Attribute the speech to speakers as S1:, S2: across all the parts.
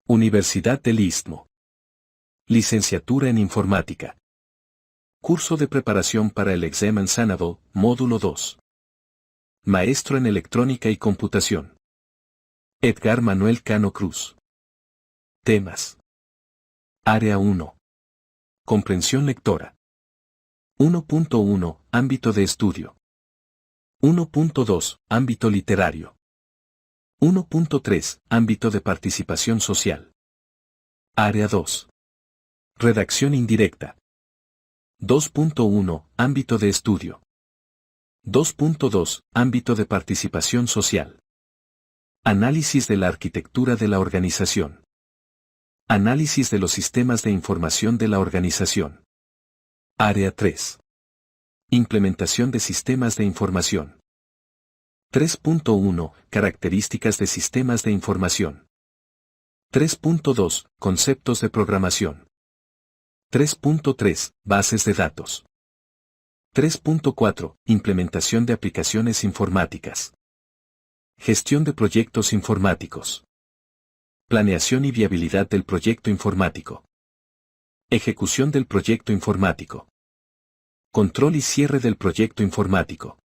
S1: Universidad del Istmo. Licenciatura en Informática. Curso de preparación para el examen Sanado, módulo 2. Maestro en Electrónica y Computación. Edgar Manuel Cano Cruz. Temas. Área 1. Comprensión lectora. 1.1. Ámbito de estudio. 1.2. Ámbito literario. 1.3. Ámbito de participación social. Área 2. Redacción indirecta. 2.1. Ámbito de estudio. 2.2. Ámbito de participación social. Análisis de la arquitectura de la organización. Análisis de los sistemas de información de la organización. Área 3. Implementación de sistemas de información. 3.1. Características de sistemas de información. 3.2. Conceptos de programación. 3.3. Bases de datos. 3.4. Implementación de aplicaciones informáticas. Gestión de proyectos informáticos. Planeación y viabilidad del proyecto informático. Ejecución del proyecto informático. Control y cierre del proyecto informático.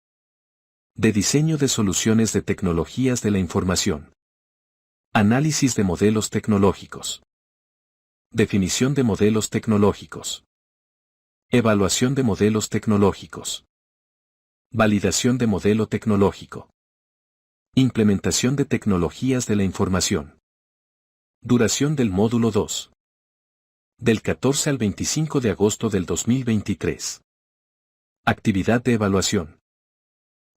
S1: De diseño de soluciones de tecnologías de la información. Análisis de modelos tecnológicos. Definición de modelos tecnológicos. Evaluación de modelos tecnológicos. Validación de modelo tecnológico. Implementación de tecnologías de la información. Duración del módulo 2. Del 14 al 25 de agosto del 2023. Actividad de evaluación.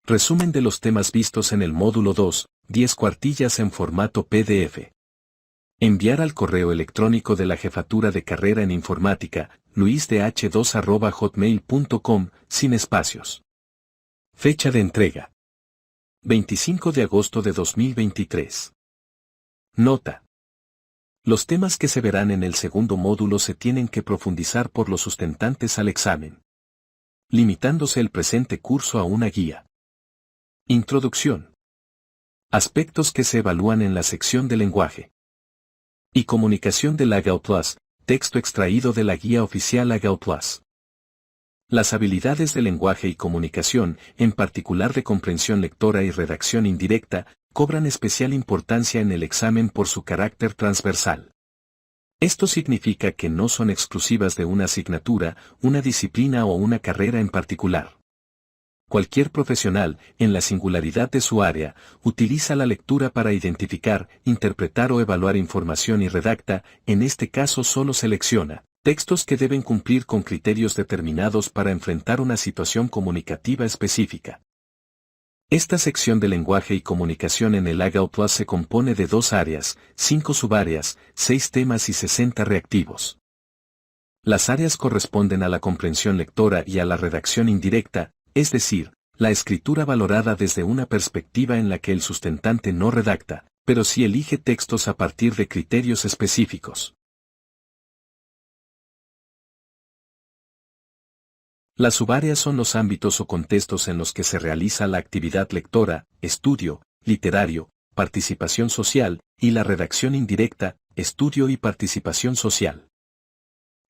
S1: Resumen de los temas vistos en el módulo 2, 10 cuartillas en formato PDF. Enviar al correo electrónico de la Jefatura de Carrera en Informática, luisdh2@hotmail.com, sin espacios. Fecha de entrega. 25 de agosto de 2023. Nota. Los temas que se verán en el segundo módulo se tienen que profundizar por los sustentantes al examen, limitándose el presente curso a una guía. Introducción. Aspectos que se evalúan en la sección de lenguaje y comunicación del Agile Plus, texto extraído de la guía oficial Agile Plus. Las habilidades de lenguaje y comunicación, en particular de comprensión lectora y redacción indirecta, cobran especial importancia en el examen por su carácter transversal. Esto significa que no son exclusivas de una asignatura, una disciplina o una carrera en particular. Cualquier profesional, en la singularidad de su área, utiliza la lectura para identificar, interpretar o evaluar información y redacta, en este caso solo selecciona, textos que deben cumplir con criterios determinados para enfrentar una situación comunicativa específica. Esta sección de lenguaje y comunicación en el Agile Plus se compone de 2 áreas, 5 subáreas, 6 temas y 60 reactivos. Las áreas corresponden a la comprensión lectora y a la redacción indirecta, es decir, la escritura valorada desde una perspectiva en la que el sustentante no redacta, pero sí elige textos a partir de criterios específicos. Las subáreas son los ámbitos o contextos en los que se realiza la actividad lectora, estudio, literario, participación social, y la redacción indirecta, estudio y participación social.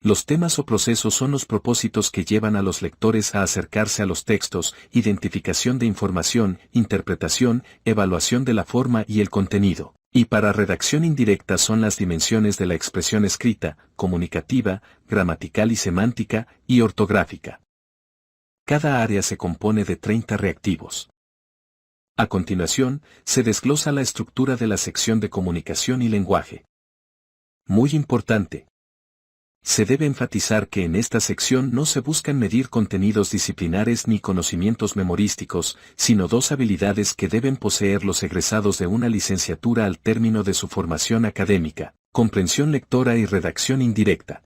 S1: Los temas o procesos son los propósitos que llevan a los lectores a acercarse a los textos, identificación de información, interpretación, evaluación de la forma y el contenido. Y para redacción indirecta son las dimensiones de la expresión escrita, comunicativa, gramatical y semántica, y ortográfica. Cada área se compone de 30 reactivos. A continuación, se desglosa la estructura de la sección de comunicación y lenguaje. Muy importante. Se debe enfatizar que en esta sección no se buscan medir contenidos disciplinares ni conocimientos memorísticos, sino 2 habilidades que deben poseer los egresados de una licenciatura al término de su formación académica: comprensión lectora y redacción indirecta.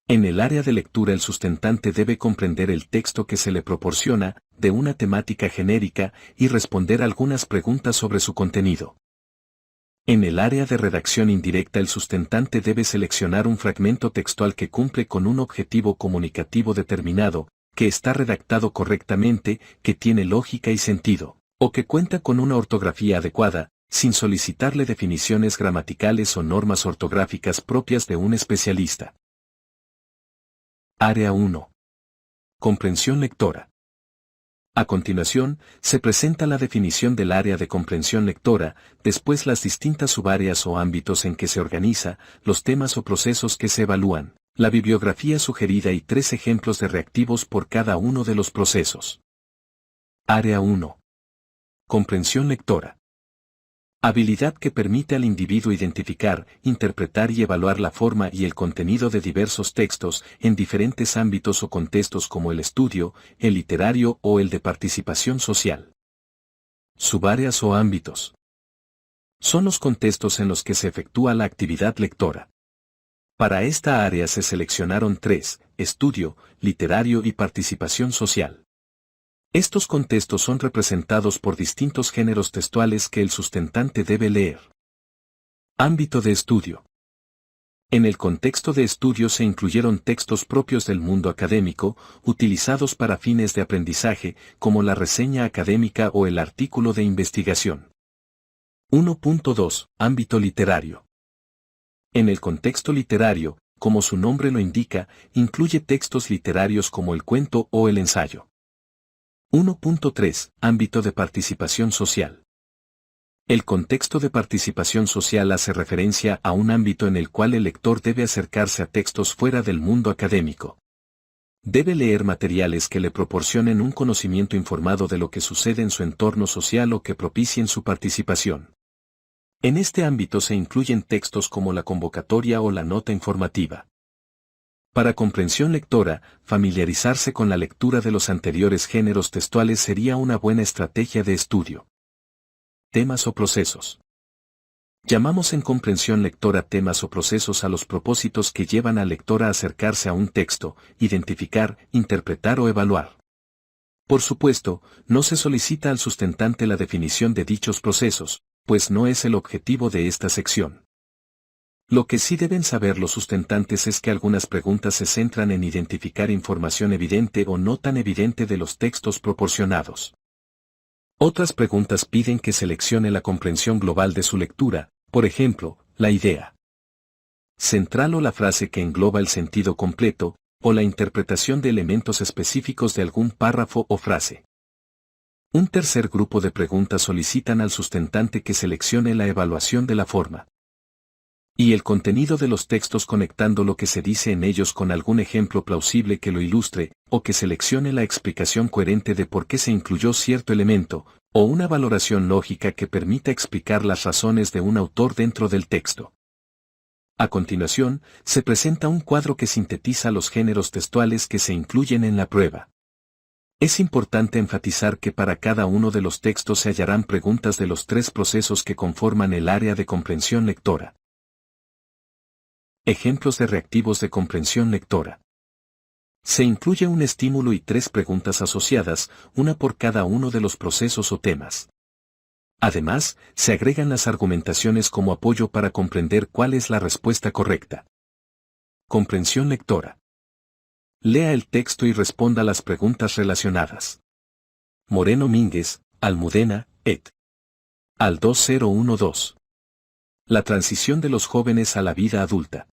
S1: En el área de lectura el sustentante debe comprender el texto que se le proporciona, de una temática genérica, y responder algunas preguntas sobre su contenido. En el área de redacción indirecta el sustentante debe seleccionar un fragmento textual que cumple con un objetivo comunicativo determinado, que está redactado correctamente, que tiene lógica y sentido, o que cuenta con una ortografía adecuada, sin solicitarle definiciones gramaticales o normas ortográficas propias de un especialista. Área 1. Comprensión lectora. A continuación, se presenta la definición del área de comprensión lectora, después las distintas subáreas o ámbitos en que se organiza, los temas o procesos que se evalúan, la bibliografía sugerida y 3 ejemplos de reactivos por cada uno de los procesos. Área 1. Comprensión lectora. Habilidad que permite al individuo identificar, interpretar y evaluar la forma y el contenido de diversos textos en diferentes ámbitos o contextos como el estudio, el literario o el de participación social. Subáreas o ámbitos. Son los contextos en los que se efectúa la actividad lectora. Para esta área se seleccionaron 3, estudio, literario y participación social. Estos contextos son representados por distintos géneros textuales que el sustentante debe leer. Ámbito de estudio. En el contexto de estudio se incluyeron textos propios del mundo académico, utilizados para fines de aprendizaje, como la reseña académica o el artículo de investigación. 1.2. Ámbito literario. En el contexto literario, como su nombre lo indica, incluye textos literarios como el cuento o el ensayo. 1.3. Ámbito de participación social. El contexto de participación social hace referencia a un ámbito en el cual el lector debe acercarse a textos fuera del mundo académico. Debe leer materiales que le proporcionen un conocimiento informado de lo que sucede en su entorno social o que propicien su participación. En este ámbito se incluyen textos como la convocatoria o la nota informativa. Para comprensión lectora, familiarizarse con la lectura de los anteriores géneros textuales sería una buena estrategia de estudio. Temas o procesos. Llamamos en comprensión lectora temas o procesos a los propósitos que llevan al lector a acercarse a un texto, identificar, interpretar o evaluar. Por supuesto, no se solicita al sustentante la definición de dichos procesos, pues no es el objetivo de esta sección. Lo que sí deben saber los sustentantes es que algunas preguntas se centran en identificar información evidente o no tan evidente de los textos proporcionados. Otras preguntas piden que seleccione la comprensión global de su lectura, por ejemplo, la idea central o la frase que engloba el sentido completo, o la interpretación de elementos específicos de algún párrafo o frase. Un tercer grupo de preguntas solicitan al sustentante que seleccione la evaluación de la forma y el contenido de los textos conectando lo que se dice en ellos con algún ejemplo plausible que lo ilustre, o que seleccione la explicación coherente de por qué se incluyó cierto elemento, o una valoración lógica que permita explicar las razones de un autor dentro del texto. A continuación, se presenta un cuadro que sintetiza los géneros textuales que se incluyen en la prueba. Es importante enfatizar que para cada uno de los textos se hallarán preguntas de los 3 procesos que conforman el área de comprensión lectora. Ejemplos de reactivos de comprensión lectora. Se incluye un estímulo y 3 preguntas asociadas, una por cada uno de los procesos o temas. Además, se agregan las argumentaciones como apoyo para comprender cuál es la respuesta correcta. Comprensión lectora. Lea el texto y responda las preguntas relacionadas. Moreno Mínguez, Almudena, ed. Al 2012. La transición de los jóvenes a la vida adulta.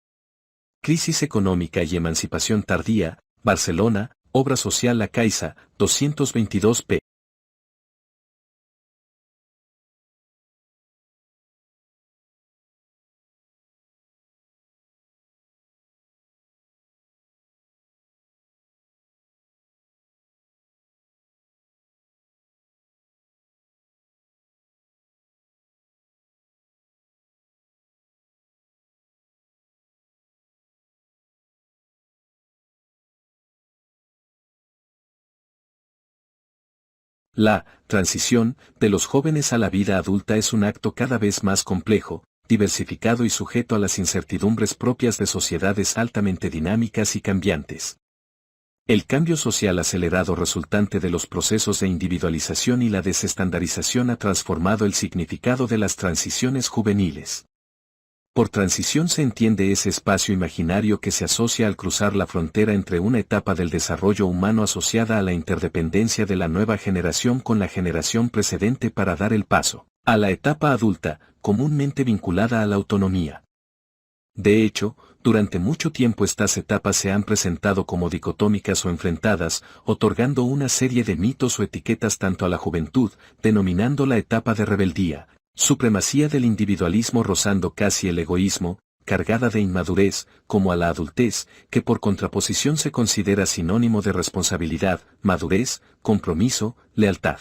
S1: Crisis económica y emancipación tardía, Barcelona, Obra Social La Caixa, 222 p. La transición de los jóvenes a la vida adulta es un acto cada vez más complejo, diversificado y sujeto a las incertidumbres propias de sociedades altamente dinámicas y cambiantes. El cambio social acelerado resultante de los procesos de individualización y la desestandarización ha transformado el significado de las transiciones juveniles. Por transición se entiende ese espacio imaginario que se asocia al cruzar la frontera entre una etapa del desarrollo humano asociada a la interdependencia de la nueva generación con la generación precedente para dar el paso a la etapa adulta, comúnmente vinculada a la autonomía. De hecho, durante mucho tiempo estas etapas se han presentado como dicotómicas o enfrentadas, otorgando una serie de mitos o etiquetas tanto a la juventud, denominando la etapa de rebeldía, supremacía del individualismo rozando casi el egoísmo, cargada de inmadurez, como a la adultez, que por contraposición se considera sinónimo de responsabilidad, madurez, compromiso, lealtad.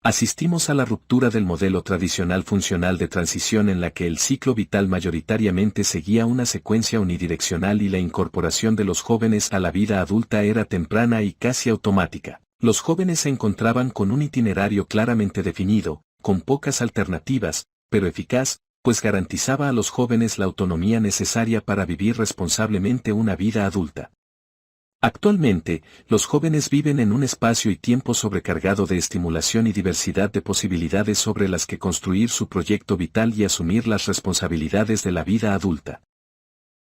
S1: Asistimos a la ruptura del modelo tradicional funcional de transición en la que el ciclo vital mayoritariamente seguía una secuencia unidireccional y la incorporación de los jóvenes a la vida adulta era temprana y casi automática. Los jóvenes se encontraban con un itinerario claramente definido, con pocas alternativas, pero eficaz, pues garantizaba a los jóvenes la autonomía necesaria para vivir responsablemente una vida adulta. Actualmente, los jóvenes viven en un espacio y tiempo sobrecargado de estimulación y diversidad de posibilidades sobre las que construir su proyecto vital y asumir las responsabilidades de la vida adulta.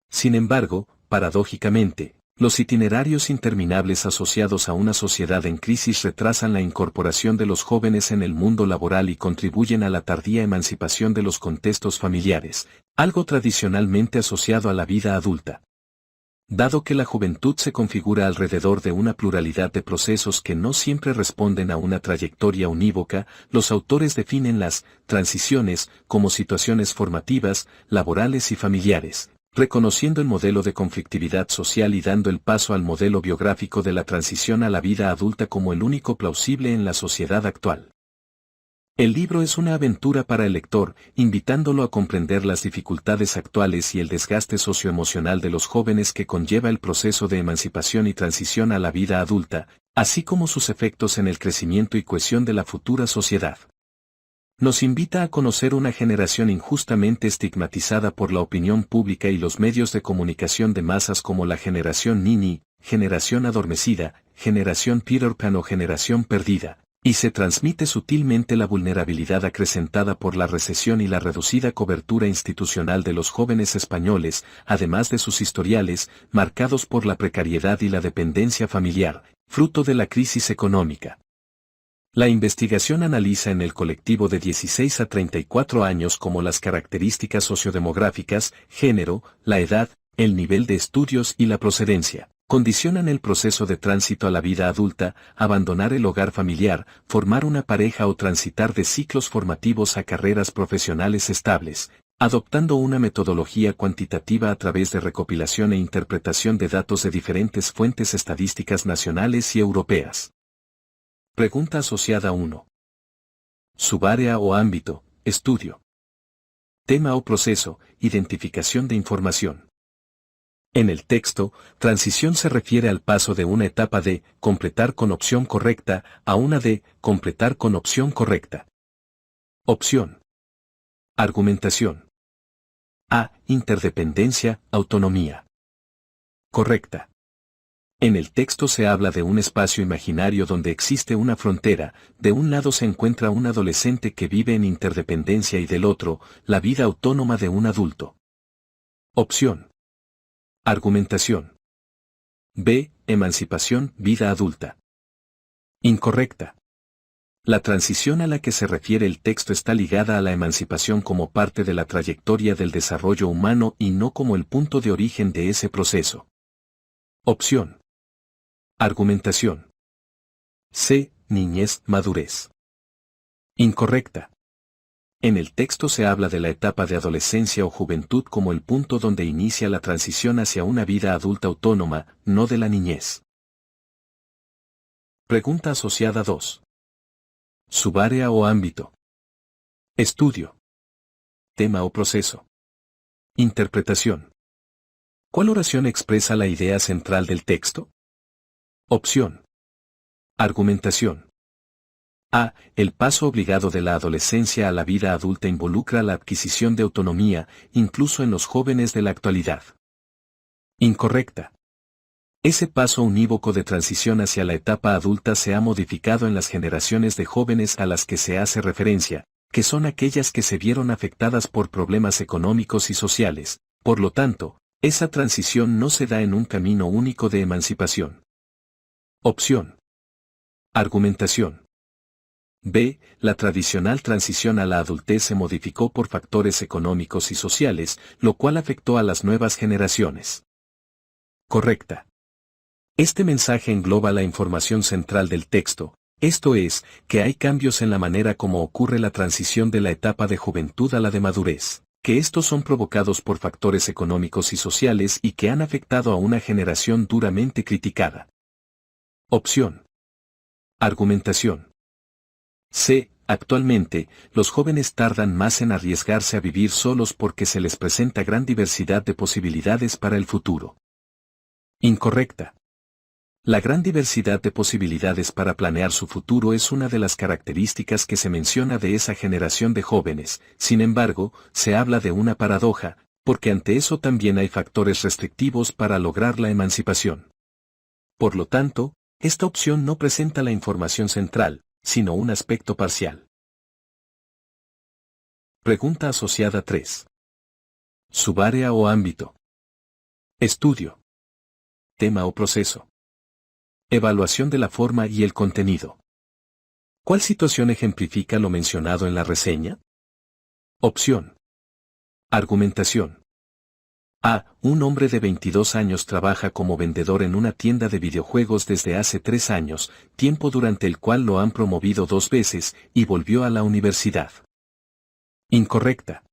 S1: Sin embargo, paradójicamente, los itinerarios interminables asociados a una sociedad en crisis retrasan la incorporación de los jóvenes en el mundo laboral y contribuyen a la tardía emancipación de los contextos familiares, algo tradicionalmente asociado a la vida adulta. Dado que la juventud se configura alrededor de una pluralidad de procesos que no siempre responden a una trayectoria unívoca, los autores definen las transiciones como situaciones formativas, laborales y familiares, reconociendo el modelo de conflictividad social y dando el paso al modelo biográfico de la transición a la vida adulta como el único plausible en la sociedad actual. El libro es una aventura para el lector, invitándolo a comprender las dificultades actuales y el desgaste socioemocional de los jóvenes que conlleva el proceso de emancipación y transición a la vida adulta, así como sus efectos en el crecimiento y cohesión de la futura sociedad. Nos invita a conocer una generación injustamente estigmatizada por la opinión pública y los medios de comunicación de masas como la generación Nini, generación adormecida, generación Peter Pan o generación perdida. Y se transmite sutilmente la vulnerabilidad acrecentada por la recesión y la reducida cobertura institucional de los jóvenes españoles, además de sus historiales, marcados por la precariedad y la dependencia familiar, fruto de la crisis económica. La investigación analiza en el colectivo de 16 a 34 años como las características sociodemográficas, género, la edad, el nivel de estudios y la procedencia condicionan el proceso de tránsito a la vida adulta, abandonar el hogar familiar, formar una pareja o transitar de ciclos formativos a carreras profesionales estables, adoptando una metodología cuantitativa a través de recopilación e interpretación de datos de diferentes fuentes estadísticas nacionales y europeas. Pregunta asociada 1. Subárea o ámbito, estudio. Tema o proceso, identificación de información. En el texto, transición se refiere al paso de una etapa de completar con opción correcta a una de completar con opción correcta. Opción. Argumentación. A. Interdependencia, autonomía. Correcta. En el texto se habla de un espacio imaginario donde existe una frontera, de un lado se encuentra un adolescente que vive en interdependencia y del otro, la vida autónoma de un adulto. Opción. Argumentación. B. Emancipación, vida adulta. Incorrecta. La transición a la que se refiere el texto está ligada a la emancipación como parte de la trayectoria del desarrollo humano y no como el punto de origen de ese proceso. Opción. Argumentación. C. Niñez, madurez. Incorrecta. En el texto se habla de la etapa de adolescencia o juventud como el punto donde inicia la transición hacia una vida adulta autónoma, no de la niñez. Pregunta asociada 2. Subárea o ámbito. Estudio. Tema o proceso. Interpretación. ¿Cuál oración expresa la idea central del texto? Opción. Argumentación. A. El paso obligado de la adolescencia a la vida adulta involucra la adquisición de autonomía, incluso en los jóvenes de la actualidad. Incorrecta. Ese paso unívoco de transición hacia la etapa adulta se ha modificado en las generaciones de jóvenes a las que se hace referencia, que son aquellas que se vieron afectadas por problemas económicos y sociales. Por lo tanto, esa transición no se da en un camino único de emancipación. Opción. Argumentación. B. La tradicional transición a la adultez se modificó por factores económicos y sociales, lo cual afectó a las nuevas generaciones. Correcta. Este mensaje engloba la información central del texto, esto es, que hay cambios en la manera como ocurre la transición de la etapa de juventud a la de madurez, que estos son provocados por factores económicos y sociales y que han afectado a una generación duramente criticada. Opción. Argumentación. C. Actualmente, los jóvenes tardan más en arriesgarse a vivir solos porque se les presenta gran diversidad de posibilidades para el futuro. Incorrecta. La gran diversidad de posibilidades para planear su futuro es una de las características que se menciona de esa generación de jóvenes, sin embargo, se habla de una paradoja, porque ante eso también hay factores restrictivos para lograr la emancipación. Por lo tanto, esta opción no presenta la información central, sino un aspecto parcial. Pregunta asociada 3. Subárea o ámbito. Estudio. Tema o proceso. Evaluación de la forma y el contenido. ¿Cuál situación ejemplifica lo mencionado en la reseña? Opción. Argumentación. A. Un hombre de 22 años trabaja como vendedor en una tienda de videojuegos desde hace 3 años, tiempo durante el cual lo han promovido 2 veces, y volvió a la universidad. Incorrecta.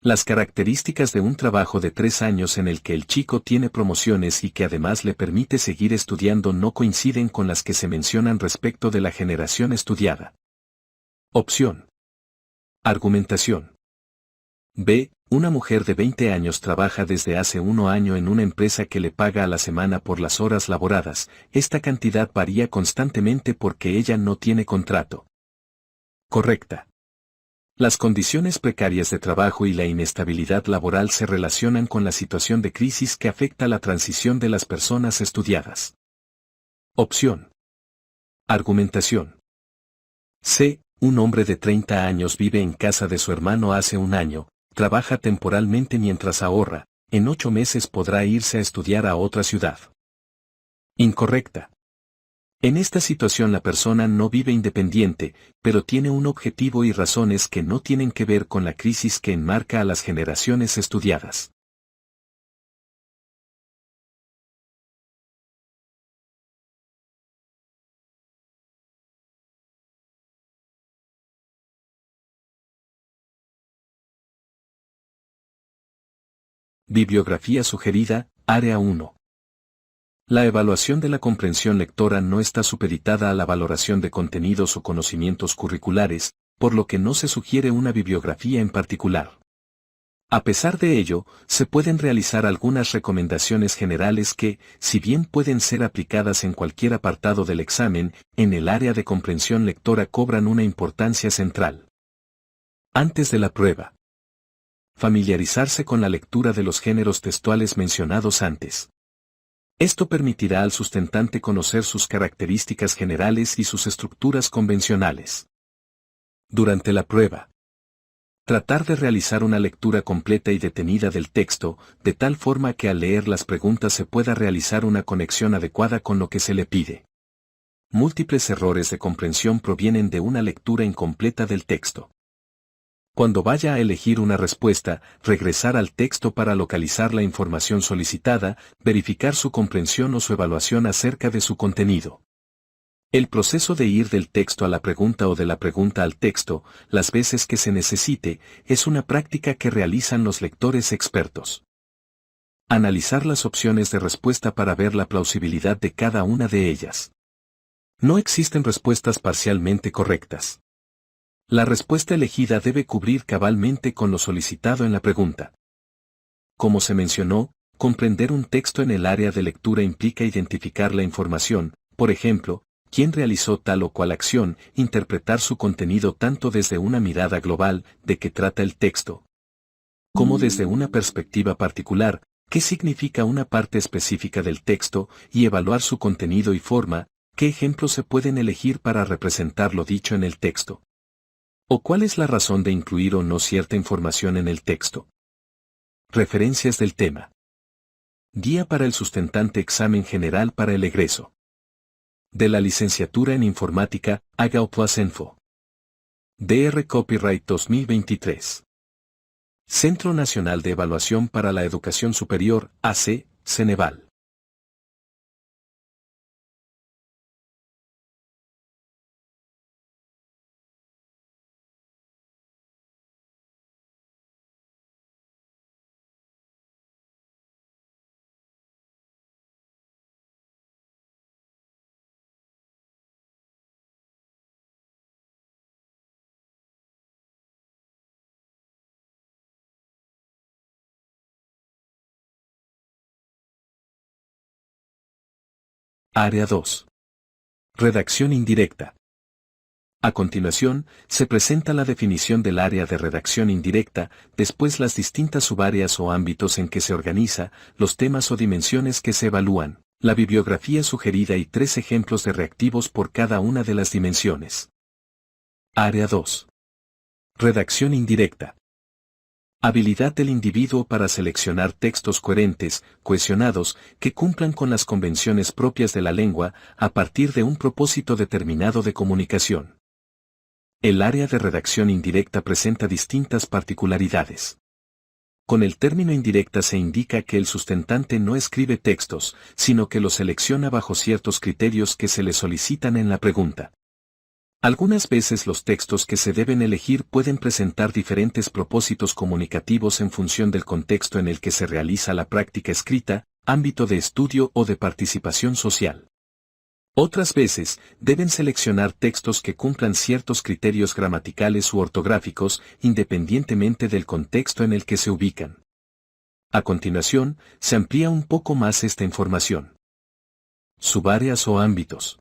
S1: Las características de un trabajo de 3 años en el que el chico tiene promociones y que además le permite seguir estudiando no coinciden con las que se mencionan respecto de la generación estudiada. Opción. Argumentación. B. Una mujer de 20 años trabaja desde hace 1 año en una empresa que le paga a la semana por las horas laboradas. Esta cantidad varía constantemente porque ella no tiene contrato. Correcta. Las condiciones precarias de trabajo y la inestabilidad laboral se relacionan con la situación de crisis que afecta la transición de las personas estudiadas. Opción. Argumentación. C. Un hombre de 30 años vive en casa de su hermano hace 1 año, trabaja temporalmente mientras ahorra, en 8 meses podrá irse a estudiar a otra ciudad. Incorrecta. En esta situación la persona no vive independiente, pero tiene un objetivo y razones que no tienen que ver con la crisis que enmarca a las generaciones estudiadas. Bibliografía sugerida, Área 1. La evaluación de la comprensión lectora no está supeditada a la valoración de contenidos o conocimientos curriculares, por lo que no se sugiere una bibliografía en particular. A pesar de ello, se pueden realizar algunas recomendaciones generales que, si bien pueden ser aplicadas en cualquier apartado del examen, en el área de comprensión lectora cobran una importancia central. Antes de la prueba. Familiarizarse con la lectura de los géneros textuales mencionados antes. Esto permitirá al sustentante conocer sus características generales y sus estructuras convencionales. Durante la prueba. Tratar de realizar una lectura completa y detenida del texto, de tal forma que al leer las preguntas se pueda realizar una conexión adecuada con lo que se le pide. Múltiples errores de comprensión provienen de una lectura incompleta del texto. Cuando vaya a elegir una respuesta, regresar al texto para localizar la información solicitada, verificar su comprensión o su evaluación acerca de su contenido. El proceso de ir del texto a la pregunta o de la pregunta al texto, las veces que se necesite, es una práctica que realizan los lectores expertos. Analizar las opciones de respuesta para ver la plausibilidad de cada una de ellas. No existen respuestas parcialmente correctas. La respuesta elegida debe cubrir cabalmente con lo solicitado en la pregunta. Como se mencionó, comprender un texto en el área de lectura implica identificar la información, por ejemplo, quién realizó tal o cual acción, interpretar su contenido tanto desde una mirada global, de qué trata el texto, como desde una perspectiva particular, qué significa una parte específica del texto, y evaluar su contenido y forma, qué ejemplos se pueden elegir para representar lo dicho en el texto. ¿O cuál es la razón de incluir o no cierta información en el texto? Referencias del tema. Guía para el sustentante examen general para el egreso. De la licenciatura en informática, AGAO+Info. DR Copyright 2023. Centro Nacional de Evaluación para la Educación Superior, AC, Ceneval. Área 2. Redacción indirecta. A continuación, se presenta la definición del área de redacción indirecta, después las distintas subáreas o ámbitos en que se organiza, los temas o dimensiones que se evalúan, la bibliografía sugerida y 3 ejemplos de reactivos por cada una de las dimensiones. Área 2. Redacción indirecta. Habilidad del individuo para seleccionar textos coherentes, cohesionados, que cumplan con las convenciones propias de la lengua, a partir de un propósito determinado de comunicación. El área de redacción indirecta presenta distintas particularidades. Con el término indirecta se indica que el sustentante no escribe textos, sino que los selecciona bajo ciertos criterios que se le solicitan en la pregunta. Algunas veces los textos que se deben elegir pueden presentar diferentes propósitos comunicativos en función del contexto en el que se realiza la práctica escrita, ámbito de estudio o de participación social. Otras veces, deben seleccionar textos que cumplan ciertos criterios gramaticales u ortográficos, independientemente del contexto en el que se ubican. A continuación, se amplía un poco más esta información. Subáreas o ámbitos.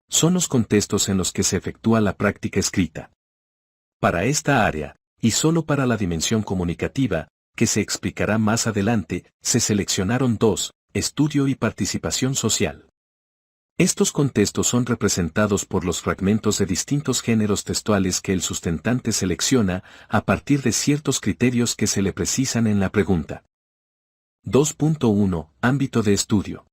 S1: Son los contextos en los que se efectúa la práctica escrita. Para esta área, y solo para la dimensión comunicativa, que se explicará más adelante, se seleccionaron 2, estudio y participación social. Estos contextos son representados por los fragmentos de distintos géneros textuales que el sustentante selecciona, a partir de ciertos criterios que se le precisan en la pregunta. 2.1. Ámbito de estudio.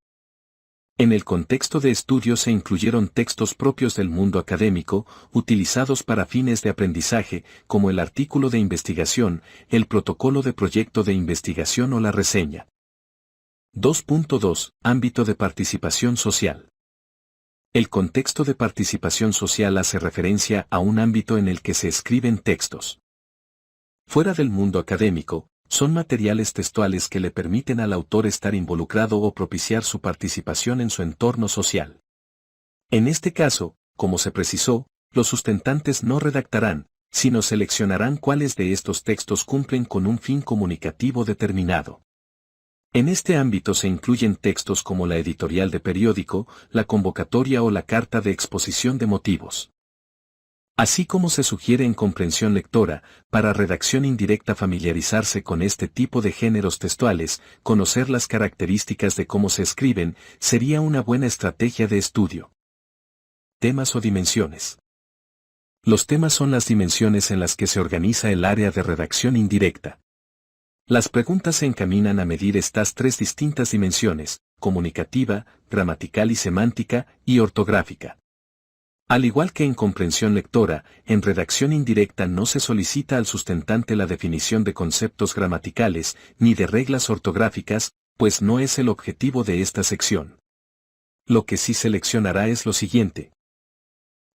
S1: En el contexto de estudio se incluyeron textos propios del mundo académico, utilizados para fines de aprendizaje, como el artículo de investigación, el protocolo de proyecto de investigación o la reseña. 2.2. Ámbito de participación social. El contexto de participación social hace referencia a un ámbito en el que se escriben textos. Fuera del mundo académico, son materiales textuales que le permiten al autor estar involucrado o propiciar su participación en su entorno social. En este caso, como se precisó, los sustentantes no redactarán, sino seleccionarán cuáles de estos textos cumplen con un fin comunicativo determinado. En este ámbito se incluyen textos como la editorial de periódico, la convocatoria o la carta de exposición de motivos. Así como se sugiere en comprensión lectora, para redacción indirecta familiarizarse con este tipo de géneros textuales, conocer las características de cómo se escriben, sería una buena estrategia de estudio. Temas o dimensiones. Los temas son las dimensiones en las que se organiza el área de redacción indirecta. Las preguntas se encaminan a medir estas 3 distintas dimensiones: comunicativa, gramatical y semántica, y ortográfica. Al igual que en comprensión lectora, en redacción indirecta no se solicita al sustentante la definición de conceptos gramaticales, ni de reglas ortográficas, pues no es el objetivo de esta sección. Lo que sí seleccionará es lo siguiente: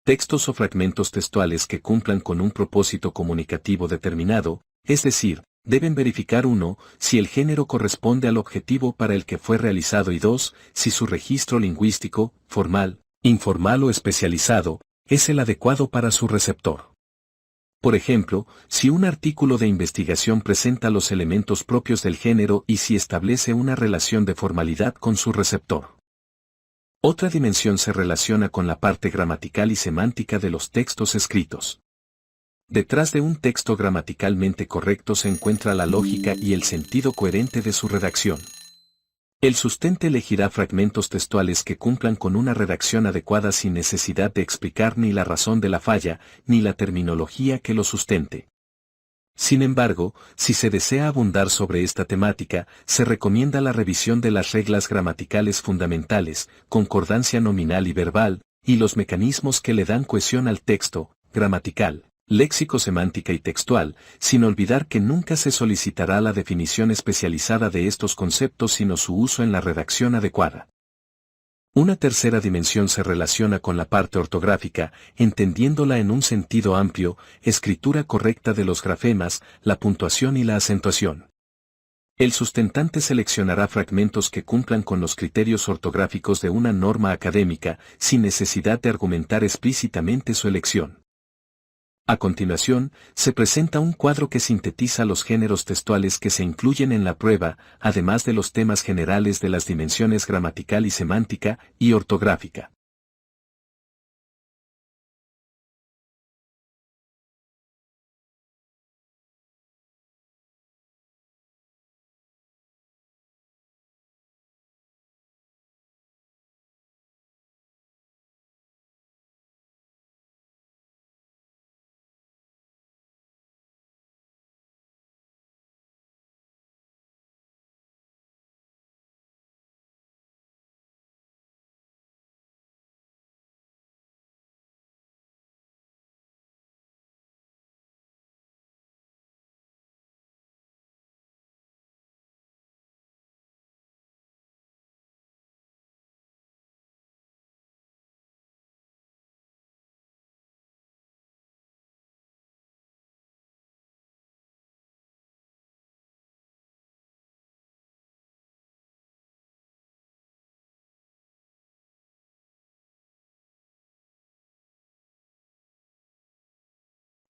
S1: textos o fragmentos textuales que cumplan con un propósito comunicativo determinado, es decir, deben verificar 1, si el género corresponde al objetivo para el que fue realizado y 2, si su registro lingüístico, formal, informal o especializado, es el adecuado para su receptor. Por ejemplo, si un artículo de investigación presenta los elementos propios del género y si establece una relación de formalidad con su receptor. Otra dimensión se relaciona con la parte gramatical y semántica de los textos escritos. Detrás de un texto gramaticalmente correcto se encuentra la lógica y el sentido coherente de su redacción. El sustente elegirá fragmentos textuales que cumplan con una redacción adecuada sin necesidad de explicar ni la razón de la falla, ni la terminología que lo sustente. Sin embargo, si se desea abundar sobre esta temática, se recomienda la revisión de las reglas gramaticales fundamentales, concordancia nominal y verbal, y los mecanismos que le dan cohesión al texto, gramatical, léxico-semántica y textual, sin olvidar que nunca se solicitará la definición especializada de estos conceptos sino su uso en la redacción adecuada. Una tercera dimensión se relaciona con la parte ortográfica, entendiéndola en un sentido amplio, escritura correcta de los grafemas, la puntuación y la acentuación. El sustentante seleccionará fragmentos que cumplan con los criterios ortográficos de una norma académica, sin necesidad de argumentar explícitamente su elección. A continuación, se presenta un cuadro que sintetiza los géneros textuales que se incluyen en la prueba, además de los temas generales de las dimensiones gramatical y semántica, y ortográfica.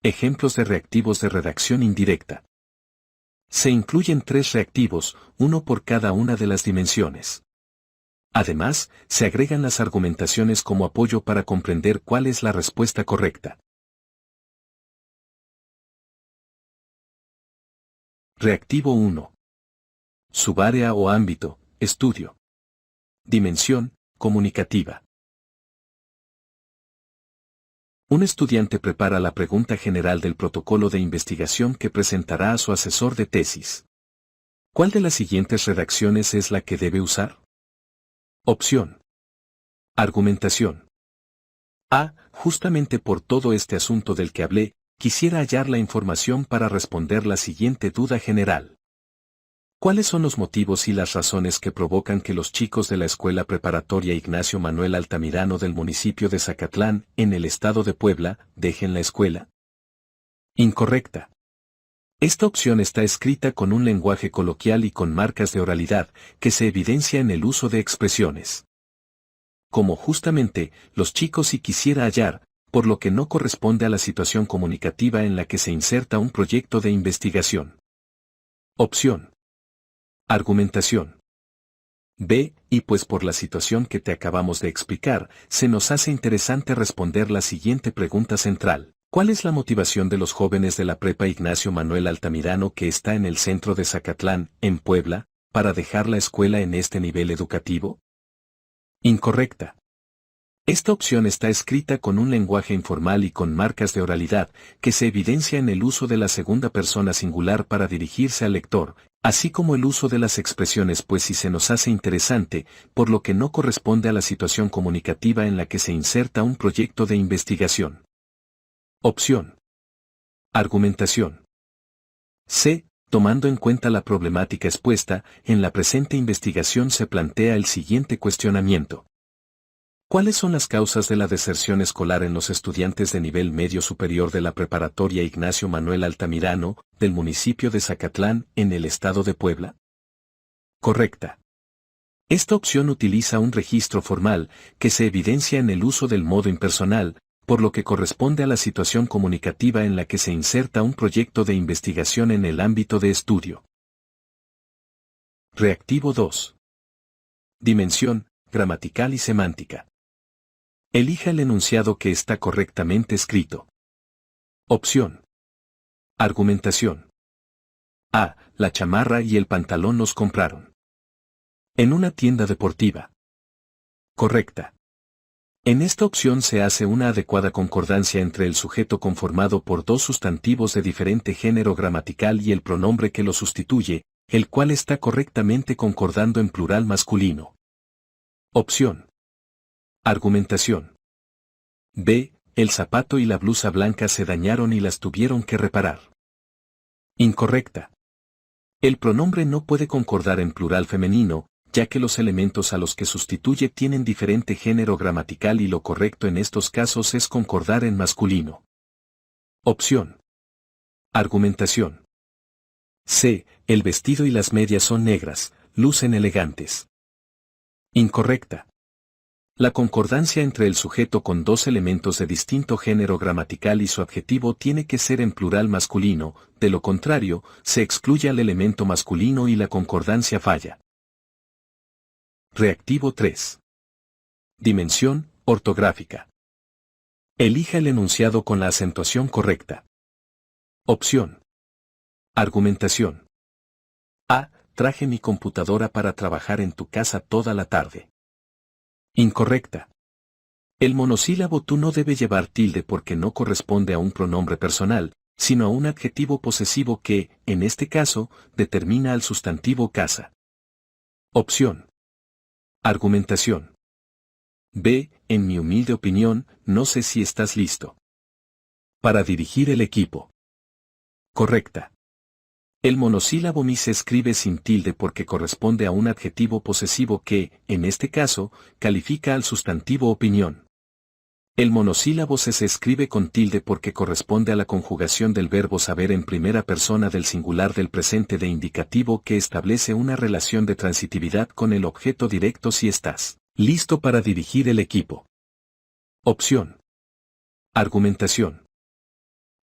S1: Ejemplos de reactivos de redacción indirecta. Se incluyen 3 reactivos, uno por cada una de las dimensiones. Además, se agregan las argumentaciones como apoyo para comprender cuál es la respuesta correcta. Reactivo 1. Subárea o ámbito, estudio. Dimensión, comunicativa. Un estudiante prepara la pregunta general del protocolo de investigación que presentará a su asesor de tesis. ¿Cuál de las siguientes redacciones es la que debe usar? Opción. Argumentación. A. Justamente por todo este asunto del que hablé, quisiera hallar la información para responder la siguiente duda general. ¿Cuáles son los motivos y las razones que provocan que los chicos de la Escuela Preparatoria Ignacio Manuel Altamirano del municipio de Zacatlán, en el estado de Puebla, dejen la escuela? Incorrecta. Esta opción está escrita con un lenguaje coloquial y con marcas de oralidad, que se evidencia en el uso de expresiones como justamente, los chicos y quisiera hallar, por lo que no corresponde a la situación comunicativa en la que se inserta un proyecto de investigación. Opción. Argumentación. B. Y pues por la situación que te acabamos de explicar, se nos hace interesante responder la siguiente pregunta central. ¿Cuál es la motivación de los jóvenes de la Prepa Ignacio Manuel Altamirano que está en el centro de Zacatlán, en Puebla, para dejar la escuela en este nivel educativo? Incorrecta. Esta opción está escrita con un lenguaje informal y con marcas de oralidad, que se evidencia en el uso de la segunda persona singular para dirigirse al lector, así como el uso de las expresiones pues si se nos hace interesante, por lo que no corresponde a la situación comunicativa en la que se inserta un proyecto de investigación. Opción. Argumentación. C. Tomando en cuenta la problemática expuesta, en la presente investigación se plantea el siguiente cuestionamiento. ¿Cuáles son las causas de la deserción escolar en los estudiantes de nivel medio superior de la Preparatoria Ignacio Manuel Altamirano, del municipio de Zacatlán, en el estado de Puebla? Correcta. Esta opción utiliza un registro formal, que se evidencia en el uso del modo impersonal, por lo que corresponde a la situación comunicativa en la que se inserta un proyecto de investigación en el ámbito de estudio. Reactivo 2. Dimensión, gramatical y semántica. Elija el enunciado que está correctamente escrito. Opción. Argumentación. A. La chamarra y el pantalón los compraron en una tienda deportiva. Correcta. En esta opción se hace una adecuada concordancia entre el sujeto conformado por dos sustantivos de diferente género gramatical y el pronombre que lo sustituye, el cual está correctamente concordando en plural masculino. Opción. Argumentación. B. El zapato y la blusa blanca se dañaron y las tuvieron que reparar. Incorrecta. El pronombre no puede concordar en plural femenino, ya que los elementos a los que sustituye tienen diferente género gramatical y lo correcto en estos casos es concordar en masculino. Opción. Argumentación. C. El vestido y las medias son negras, lucen elegantes. Incorrecta. La concordancia entre el sujeto con dos elementos de distinto género gramatical y su adjetivo tiene que ser en plural masculino, de lo contrario, se excluye al elemento masculino y la concordancia falla. Reactivo 3. Dimensión ortográfica. Elija el enunciado con la acentuación correcta. Opción. Argumentación. A. Traje mi computadora para trabajar en tu casa toda la tarde. Incorrecta. El monosílabo tú no debe llevar tilde porque no corresponde a un pronombre personal, sino a un adjetivo posesivo que, en este caso, determina al sustantivo casa. Opción. Argumentación. B. En mi humilde opinión, no sé si estás listo para dirigir el equipo. Correcta. El monosílabo mi se escribe sin tilde porque corresponde a un adjetivo posesivo que, en este caso, califica al sustantivo opinión. El monosílabo se escribe con tilde porque corresponde a la conjugación del verbo saber en primera persona del singular del presente de indicativo que establece una relación de transitividad con el objeto directo si estás listo para dirigir el equipo. Opción. Argumentación.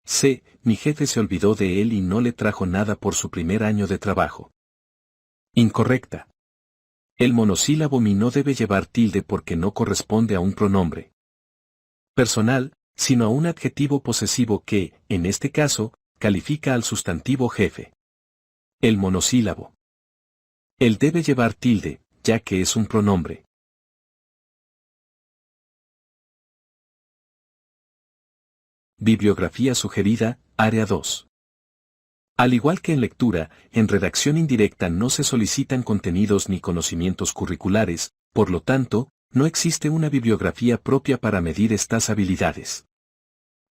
S1: C. Mi jefe se olvidó de él y no le trajo nada por su primer año de trabajo. Incorrecta. El monosílabo mi no debe llevar tilde porque no corresponde a un pronombre personal, sino a un adjetivo posesivo que, en este caso, califica al sustantivo jefe. El monosílabo. Él debe llevar tilde, ya que es un pronombre. Bibliografía sugerida, área 2. Al igual que en lectura, en redacción indirecta no se solicitan contenidos ni conocimientos curriculares, por lo tanto, no existe una bibliografía propia para medir estas habilidades.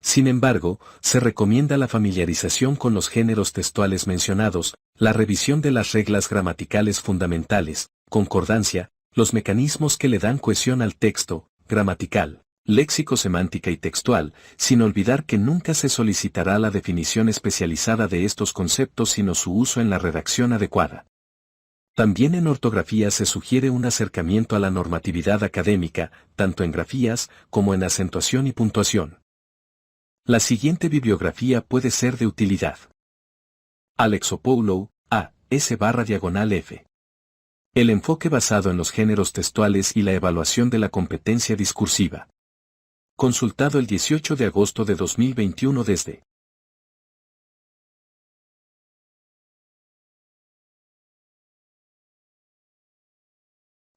S1: Sin embargo, se recomienda la familiarización con los géneros textuales mencionados, la revisión de las reglas gramaticales fundamentales, concordancia, los mecanismos que le dan cohesión al texto, gramatical, léxico-semántica y textual, sin olvidar que nunca se solicitará la definición especializada de estos conceptos sino su uso en la redacción adecuada. También en ortografía se sugiere un acercamiento a la normatividad académica, tanto en grafías como en acentuación y puntuación. La siguiente bibliografía puede ser de utilidad. Alexopoulos, A. S/F. El enfoque basado en los géneros textuales y la evaluación de la competencia discursiva. Consultado el 18 de agosto de 2021 desde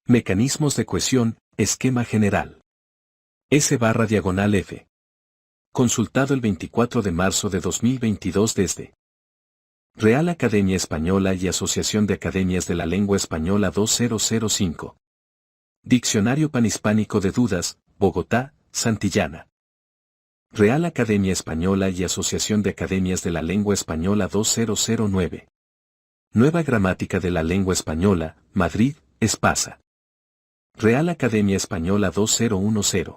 S1: Mecanismos de cohesión, esquema general. S/F. Consultado el 24 de marzo de 2022 desde Real Academia Española y Asociación de Academias de la Lengua Española 2005. Diccionario Panhispánico de Dudas, Bogotá, Santillana. Real Academia Española y Asociación de Academias de la Lengua Española 2009. Nueva Gramática de la Lengua Española, Madrid, Espasa. Real Academia Española 2010.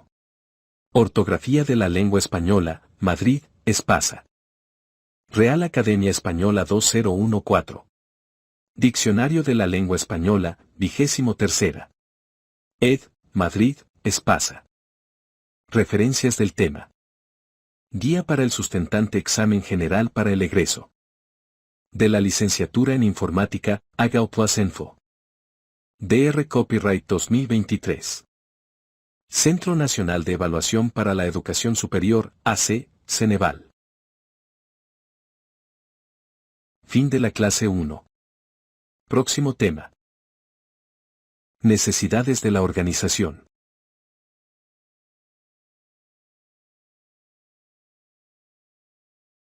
S1: Ortografía de la Lengua Española, Madrid, Espasa. Real Academia Española 2014. Diccionario de la Lengua Española, 23. Ed. Madrid, Espasa. Referencias del tema. Guía para el sustentante examen general para el egreso de la licenciatura en informática, Agautlasenfo. DR Copyright 2023. Centro Nacional de Evaluación para la Educación Superior, AC, Ceneval. Fin de la clase 1. Próximo tema. Necesidades de la organización.